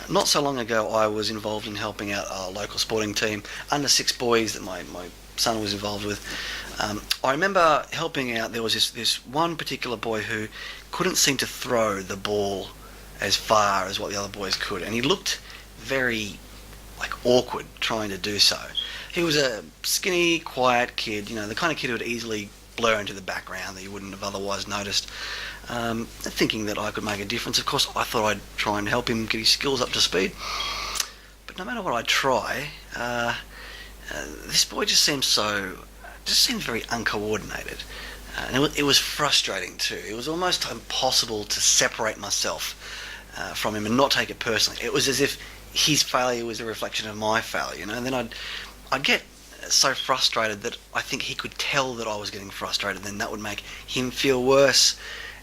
Not so long ago, I was involved in helping out a local sporting team, under six boys that my son was involved with. I remember helping out. There was this one particular boy who couldn't seem to throw the ball as far as what the other boys could, and he looked very awkward trying to do so. He was a skinny, quiet kid, the kind of kid who would easily blur into the background that you wouldn't have otherwise noticed. Thinking that I could make a difference, of course, I thought I'd try and help him get his skills up to speed. But no matter what I try, this boy just seemed very uncoordinated. And it was frustrating too. It was almost impossible to separate myself from him and not take it personally. It was as if his failure was a reflection of my failure, and then I'd get so frustrated that I think he could tell that I was getting frustrated. Then that would make him feel worse,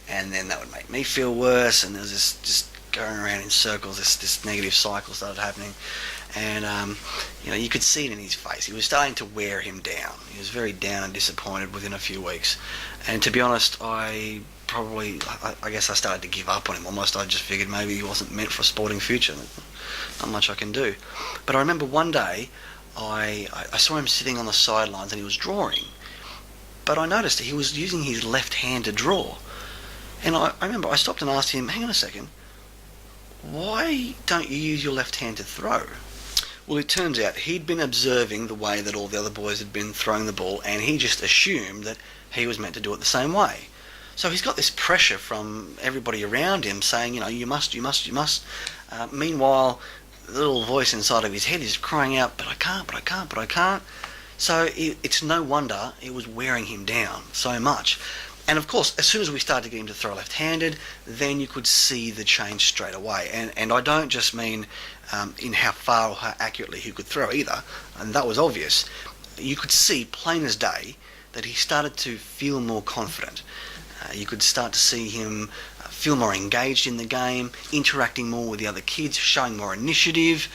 and then that would make me feel worse, and there was this just going around in circles. This negative cycle started happening, and you could see it in his face. It was starting to wear him down. He was very down and disappointed within a few weeks, and to be honest, I guess I started to give up on him almost. I just figured maybe he wasn't meant for a sporting future. Not much I can do. But I remember one day I saw him sitting on the sidelines and he was drawing, but I noticed that he was using his left hand to draw. And I remember I stopped and asked him, hang on a second, why don't you use your left hand to throw? Well, it turns out he'd been observing the way that all the other boys had been throwing the ball, and he just assumed that he was meant to do it the same way. So he's got this pressure from everybody around him saying, you must. Meanwhile, the little voice inside of his head is crying out, but I can't. So it's no wonder it was wearing him down so much. And of course, as soon as we started to get him to throw left-handed, then you could see the change straight away. And I don't just mean in how far or how accurately he could throw either, and that was obvious. You could see plain as day that he started to feel more confident. You could start to see him feel more engaged in the game, interacting more with the other kids, showing more initiative.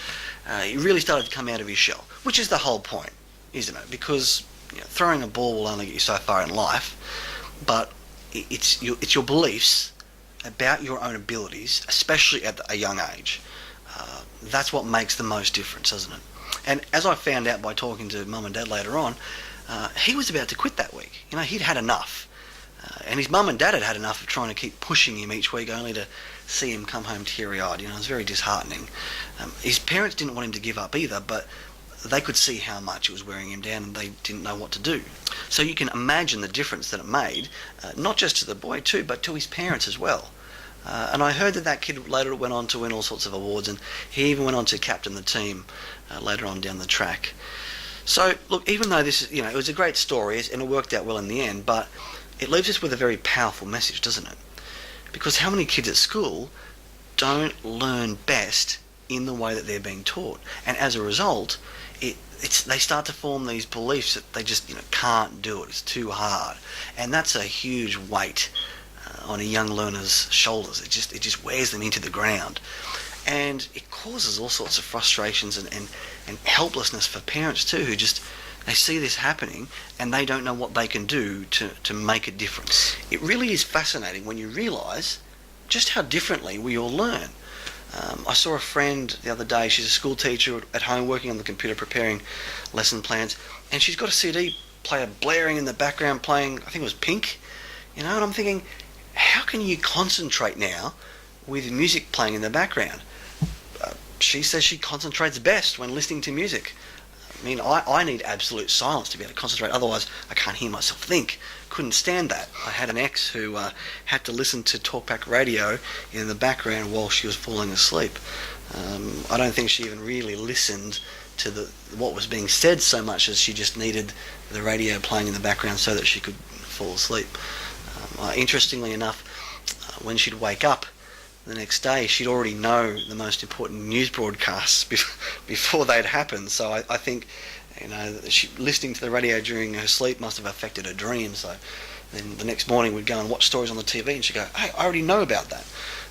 He really started to come out of his shell, which is the whole point, isn't it? Because throwing a ball will only get you so far in life, but it's your beliefs about your own abilities, especially at a young age. That's what makes the most difference, doesn't it? And as I found out by talking to Mum and Dad later on, he was about to quit that week. He'd had enough. And his mum and dad had had enough of trying to keep pushing him each week, only to see him come home teary-eyed. It was very disheartening. His parents didn't want him to give up either, but they could see how much it was wearing him down, and they didn't know what to do. So you can imagine the difference that it made, not just to the boy too, but to his parents as well. And I heard that kid later went on to win all sorts of awards, and he even went on to captain the team later on down the track. So look, even though this, it was a great story and it worked out well in the end, but it leaves us with a very powerful message, doesn't it? Because how many kids at school don't learn best in the way that they're being taught? And as a result, they start to form these beliefs that they just can't do it. It's too hard, and that's a huge weight on a young learner's shoulders. It just wears them into the ground, and it causes all sorts of frustrations and helplessness for parents too, who just they see this happening and they don't know what they can do to make a difference. It really is fascinating when you realise just how differently we all learn. I saw a friend the other day. She's a school teacher at home working on the computer preparing lesson plans, and she's got a CD player blaring in the background playing, I think it was Pink, and I'm thinking, how can you concentrate now with music playing in the background? She says she concentrates best when listening to music. I mean, I need absolute silence to be able to concentrate, otherwise I can't hear myself think. Couldn't stand that. I had an ex who had to listen to talkback radio in the background while she was falling asleep. I don't think she even really listened to what was being said so much as she just needed the radio playing in the background so that she could fall asleep. Interestingly enough, when she'd wake up the next day, she'd already know the most important news broadcasts before they'd happened. So I think, listening to the radio during her sleep must have affected her dreams. So then the next morning we'd go and watch stories on the TV, and she'd go, "Hey, I already know about that."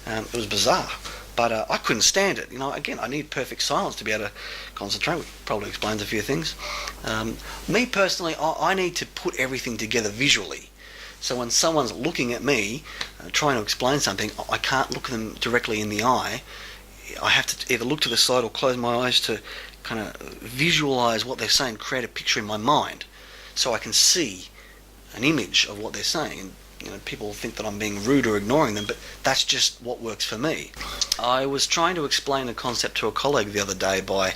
It was bizarre, but I couldn't stand it. Again, I need perfect silence to be able to concentrate, which probably explains a few things. Me personally, I need to put everything together visually. So when someone's looking at me, trying to explain something, I can't look them directly in the eye. I have to either look to the side or close my eyes to kind of visualize what they're saying, create a picture in my mind, so I can see an image of what they're saying. And people think that I'm being rude or ignoring them, but that's just what works for me. I was trying to explain a concept to a colleague the other day by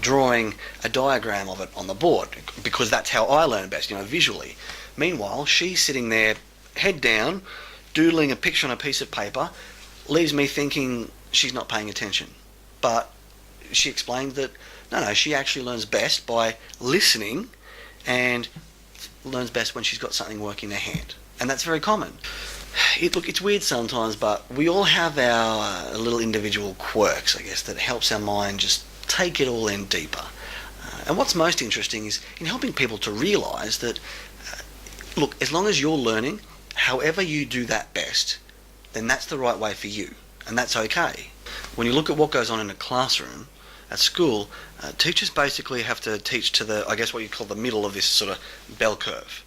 drawing a diagram of it on the board, because that's how I learn best, visually. Meanwhile, she's sitting there, head down, doodling a picture on a piece of paper, leaves me thinking she's not paying attention. But she explained that no, she actually learns best by listening, and learns best when she's got something working in her hand. And that's very common. Look, it's weird sometimes, but we all have our little individual quirks, I guess, that helps our mind just take it all in deeper. And what's most interesting is in helping people to realise that, look, as long as you're learning, however you do that best, then that's the right way for you, and that's okay. When you look at what goes on in a classroom at school, teachers basically have to teach to what you call the middle of this sort of bell curve.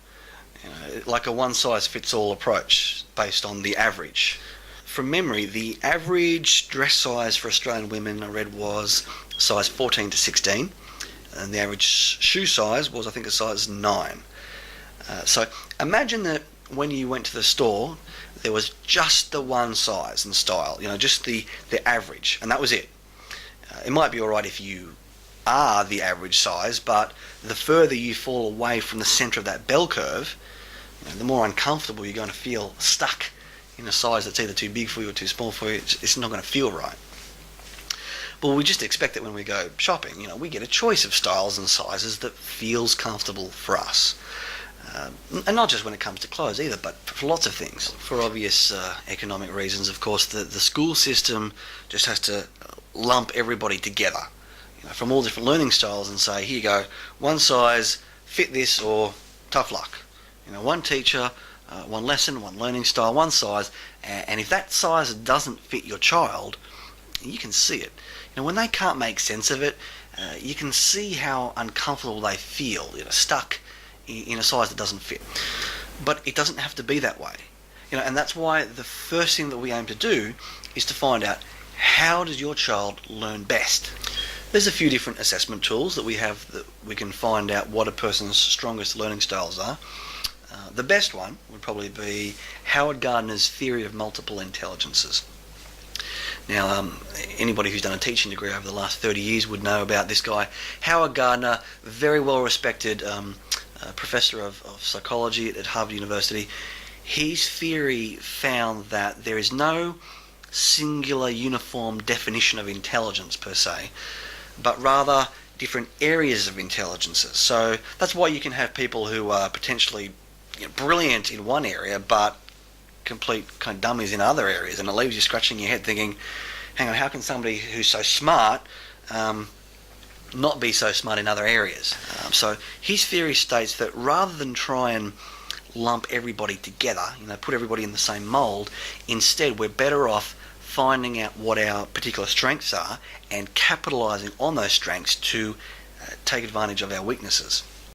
Like a one-size-fits-all approach based on the average. From memory, the average dress size for Australian women, I read, was size 14 to 16, and the average shoe size was, I think, a size 9. So imagine that when you went to the store, there was just the one size and style, just the average, and that was it. It might be alright if you are the average size, but the further you fall away from the centre of that bell curve, the more uncomfortable you're going to feel stuck in a size that's either too big for you or too small for you. It's not going to feel right. But we just expect that when we go shopping, we get a choice of styles and sizes that feels comfortable for us. And not just when it comes to clothes either, but for lots of things. For obvious economic reasons, of course, the school system just has to lump everybody together, from all different learning styles, and say, here you go, one size, fit this, or tough luck. One teacher, one lesson, one learning style, one size, and if that size doesn't fit your child, you can see it. When they can't make sense of it, you can see how uncomfortable they feel, stuck in a size that doesn't fit. But it doesn't have to be that way. And that's why the first thing that we aim to do is to find out, how does your child learn best? There's a few different assessment tools that we have that we can find out what a person's strongest learning styles are. The best one would probably be Howard Gardner's theory of multiple intelligences. Now, anybody who's done a teaching degree over the last 30 years would know about this guy. Howard Gardner, very well respected professor of psychology at Harvard University. His theory found that there is no singular uniform definition of intelligence per se, but rather different areas of intelligences. So that's why you can have people who are potentially brilliant in one area but complete kind of dummies in other areas, and it leaves you scratching your head thinking, hang on, how can somebody who's so smart not be so smart in other areas? So his theory states that rather than try and lump everybody together, put everybody in the same mould, instead we're better off finding out what our particular strengths are and capitalising on those strengths to take advantage of our weaknesses.